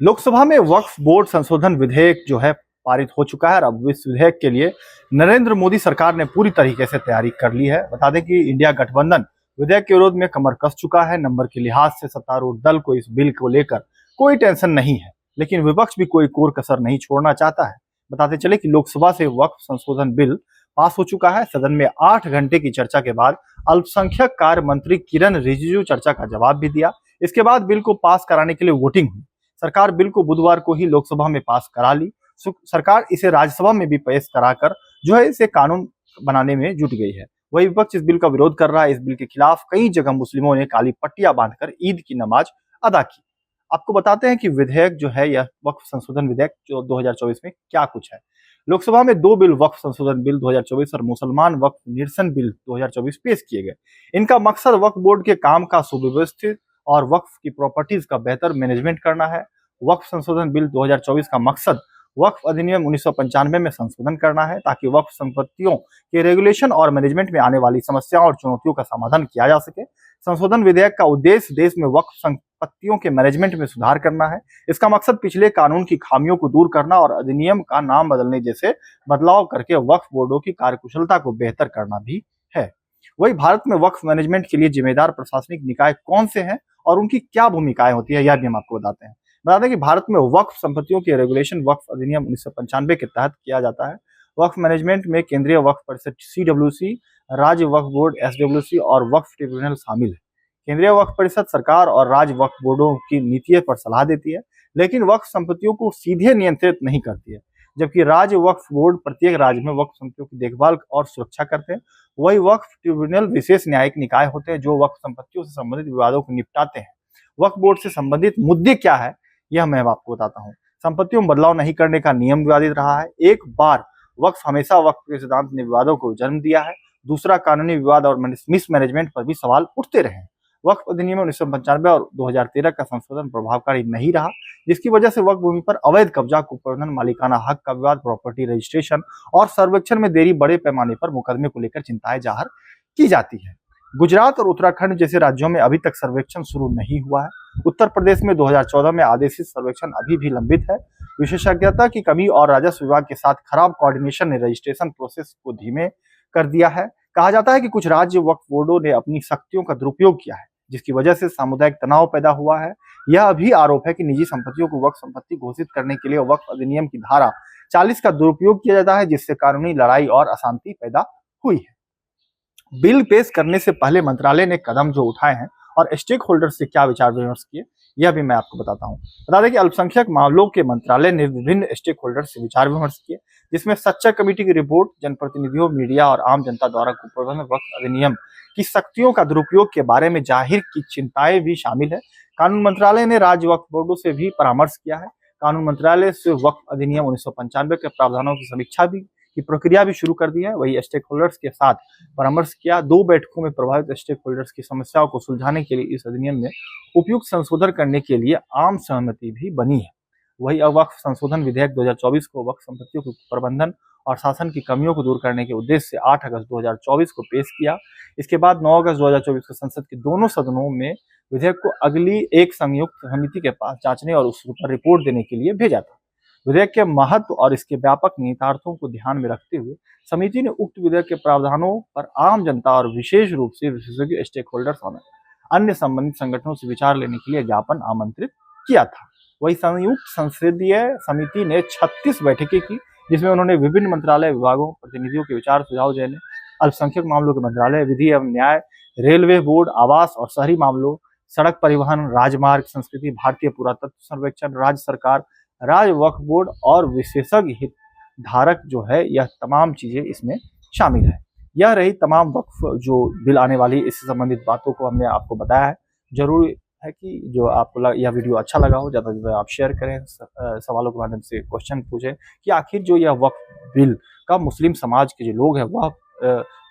लोकसभा में वक्फ बोर्ड संशोधन विधेयक जो है पारित हो चुका है और अब इस विधेयक के लिए नरेंद्र मोदी सरकार ने पूरी तरीके से तैयारी कर ली है। बता दें कि इंडिया गठबंधन विधेयक के विरोध में कमर कस चुका है। नंबर के लिहाज से सत्तारूढ़ दल को इस बिल को लेकर कोई टेंशन नहीं है, लेकिन विपक्ष भी कोई कोर कसर नहीं छोड़ना चाहता है। बताते चले कि लोकसभा से वक्फ संशोधन बिल पास हो चुका है। सदन में 8 घंटे की चर्चा के बाद अल्पसंख्यक कार्य मंत्री किरण रिजिजू चर्चा का जवाब भी दिया। इसके बाद बिल को पास कराने के लिए वोटिंग हुई। सरकार बिल को बुधवार को ही लोकसभा में पास करा ली। सरकार इसे राज्यसभा में भी पेश कराकर जो है इसे कानून बनाने में जुट गई है। वही विपक्ष इस बिल का विरोध कर रहा है। इस बिल के खिलाफ कई जगह मुस्लिमों ने काली पट्टियां बांधकर ईद की नमाज अदा की। आपको बताते हैं कि विधेयक जो है यह वक्फ संशोधन विधेयक जो 2024 में क्या कुछ है। लोकसभा में 2 बिल वक्फ संशोधन बिल 2024 और मुसलमान वक्फ निरसन बिल 2024 पेश किए गए। इनका मकसद वक्फ बोर्ड के काम का सुव्यवस्थित और वक्फ की प्रॉपर्टीज का बेहतर मैनेजमेंट करना है। वक्फ संशोधन बिल 2024 का मकसद वक्फ अधिनियम 1995 में संशोधन करना है ताकि वक्फ संपत्तियों के रेगुलेशन और मैनेजमेंट में आने वाली समस्याओं और चुनौतियों का समाधान किया जा सके। संशोधन विधेयक का उद्देश्य देश में वक्फ संपत्तियों के मैनेजमेंट में सुधार करना है। इसका मकसद पिछले कानून की खामियों को दूर करना और अधिनियम का नाम बदलने जैसे बदलाव करके वक्फ बोर्डों की कार्यकुशलता को बेहतर करना भी है। वही भारत में वक्फ मैनेजमेंट के लिए जिम्मेदार प्रशासनिक निकाय कौन से हैं और उनकी क्या भूमिकाएं होती है, यह भी हम आपको बताते हैं। बता दें कि भारत में वक्फ संपत्तियों के रेगुलेशन वक्फ अधिनियम 1995 के तहत किया जाता है। वक्फ मैनेजमेंट में केंद्रीय वक्फ परिषद CWC, राज्य वक्फ बोर्ड SWC और वक्फ ट्रिब्यूनल शामिल है। केंद्रीय वक्फ परिषद सरकार और राज्य वक्फ बोर्डों की नीतियों पर सलाह देती है, लेकिन वक्फ संपत्तियों को सीधे नियंत्रित नहीं करती है। जबकि राज्य वक्फ बोर्ड प्रत्येक राज्य में वक्फ संपत्तियों की देखभाल और सुरक्षा करते हैं। वही वक्फ ट्रिब्यूनल विशेष न्यायिक निकाय होते हैं जो वक्फ संपत्तियों से संबंधित विवादों को निपटाते हैं। वक्फ बोर्ड से संबंधित मुद्दे क्या है यह मैं आपको बताता हूँ। संपत्तियों में बदलाव नहीं करने का नियम विवादित रहा है। एक बार वक्फ हमेशा वक्फ के सिद्धांत ने विवादों को जन्म दिया है। दूसरा, कानूनी विवाद और मिसमैनेजमेंट पर भी सवाल उठते रहे। वक्फ अधिनियम 1995 और 2013 का संशोधन प्रभावकारी नहीं रहा, जिसकी वजह से वक्फ भूमि पर अवैध कब्जा, कुप्रबंधन, मालिकाना हक का विवाद, प्रॉपर्टी रजिस्ट्रेशन और सर्वेक्षण में देरी बड़े पैमाने पर मुकदमे को लेकर चिंताएं जाहिर की जाती है। गुजरात और उत्तराखंड जैसे राज्यों में अभी तक सर्वेक्षण शुरू नहीं हुआ है। उत्तर प्रदेश में 2014 में आदेशित सर्वेक्षण अभी भी लंबित है। विशेषज्ञता की कमी और राजस्व विभाग के साथ खराब कोऑर्डिनेशन ने रजिस्ट्रेशन प्रोसेस को धीमे कर दिया है। कहा जाता है कि कुछ राज्य वक्फ बोर्डों ने अपनी शक्तियों का दुरुपयोग किया है, जिसकी वजह से सामुदायिक तनाव पैदा हुआ है। यह भी आरोप है कि निजी संपत्तियों को वक्फ संपत्ति घोषित करने के लिए वक्फ अधिनियम की धारा 40 का दुरुपयोग किया जाता है, जिससे कानूनी लड़ाई और अशांति पैदा हुई है। बिल पेश करने से पहले मंत्रालय ने कदम जो उठाए हैं और स्टेक होल्डर्स से क्या विचार विमर्श किए, यह भी मैं आपको बताता हूँ। बता दें कि अल्पसंख्यक मामलों के मंत्रालय ने विभिन्न स्टेक होल्डर्स से विचार विमर्श किए, जिसमें सच्चा कमेटी की रिपोर्ट, जनप्रतिनिधियों, मीडिया और आम जनता द्वारा कुप्रबंधन, वक्फ अधिनियम की शक्तियों का दुरुपयोग के बारे में जाहिर की चिंताएं भी शामिल है। कानून मंत्रालय ने राज्य वक्फ बोर्डों से भी परामर्श किया है। कानून मंत्रालय से वक्फ अधिनियम 1995 के प्रावधानों की समीक्षा की प्रक्रिया भी शुरू कर दी है। वही स्टेक होल्डर्स के साथ परामर्श किया। 2 बैठकों में प्रभावित स्टेक होल्डर्स की समस्याओं को सुलझाने के लिए इस अधिनियम में उपयुक्त संशोधन करने के लिए आम सहमति भी बनी है। वही वक्फ संशोधन विधेयक 2024 को वक्फ संपत्तियों के प्रबंधन और शासन की कमियों को दूर करने के उद्देश्य से 8 अगस्त 2024 को पेश किया। इसके बाद 9 अगस्त 2024 को संसद के दोनों सदनों में विधेयक को अगली एक संयुक्त समिति के पास जांचने और उस पर रिपोर्ट देने के लिए भेजा था। विधेयक के महत्व और इसके व्यापक निहितार्थों को ध्यान में रखते हुए समिति ने उक्त विधेयक के प्रावधानों पर आम जनता और विशेष रूप से विशेषज्ञ स्टेक होल्डर्स और अन्य संबंधित संगठनों से विचार लेने के लिए ज्ञापन आमंत्रित किया था। वही संयुक्त संसदीय समिति ने 36 बैठकें की, जिसमें उन्होंने विभिन्न मंत्रालय, विभागों, प्रतिनिधियों के विचार सुझाव देने, अल्पसंख्यक मामलों के मंत्रालय, विधि एवं न्याय, रेलवे बोर्ड, आवास और शहरी मामलों, सड़क परिवहन, राजमार्ग, संस्कृति, भारतीय पुरातत्व सर्वेक्षण, राज्य सरकार, राज्य वक्फ बोर्ड और विशेषज्ञ हितधारक जो है, यह तमाम चीजें इसमें शामिल है। यह रही तमाम वक्फ जो बिल आने वाली इससे संबंधित बातों को हमने आपको बताया है। जरूरी है कि जो आपको यह वीडियो अच्छा लगा हो, ज़्यादा से ज़्यादा आप शेयर करें, सवालों के माध्यम से क्वेश्चन पूछें कि आखिर जो यह वक्फ बिल का मुस्लिम समाज के जो लोग हैं वह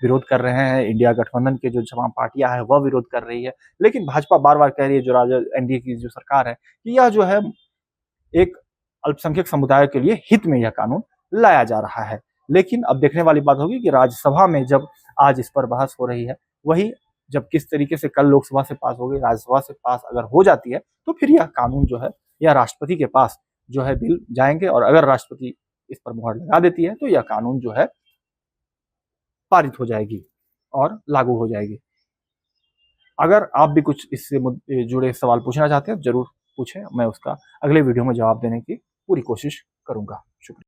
विरोध कर रहे हैं। इंडिया गठबंधन के जो तमाम पार्टियां हैं वह विरोध कर रही है, लेकिन भाजपा बार बार कह रही है, जो NDA की जो सरकार है, कि यह जो है एक अल्पसंख्यक समुदाय के लिए हित में यह कानून लाया जा रहा है। लेकिन अब देखने वाली बात होगी कि राज्यसभा में जब आज इस पर बहस हो रही है, वही जब किस तरीके से कल लोकसभा से पास हो गई, राज्यसभा से पास अगर हो जाती है, तो फिर यह कानून जो है या राष्ट्रपति के पास जो है बिल जाएंगे, और अगर राष्ट्रपति इस पर मुहर लगा देती है तो यह कानून जो है पारित हो जाएगी और लागू हो जाएगी। अगर आप भी कुछ इससे जुड़े सवाल पूछना चाहते हैं जरूर पूछें, मैं उसका अगले वीडियो में जवाब देने की पूरी कोशिश करूंगा। शुक्रिया।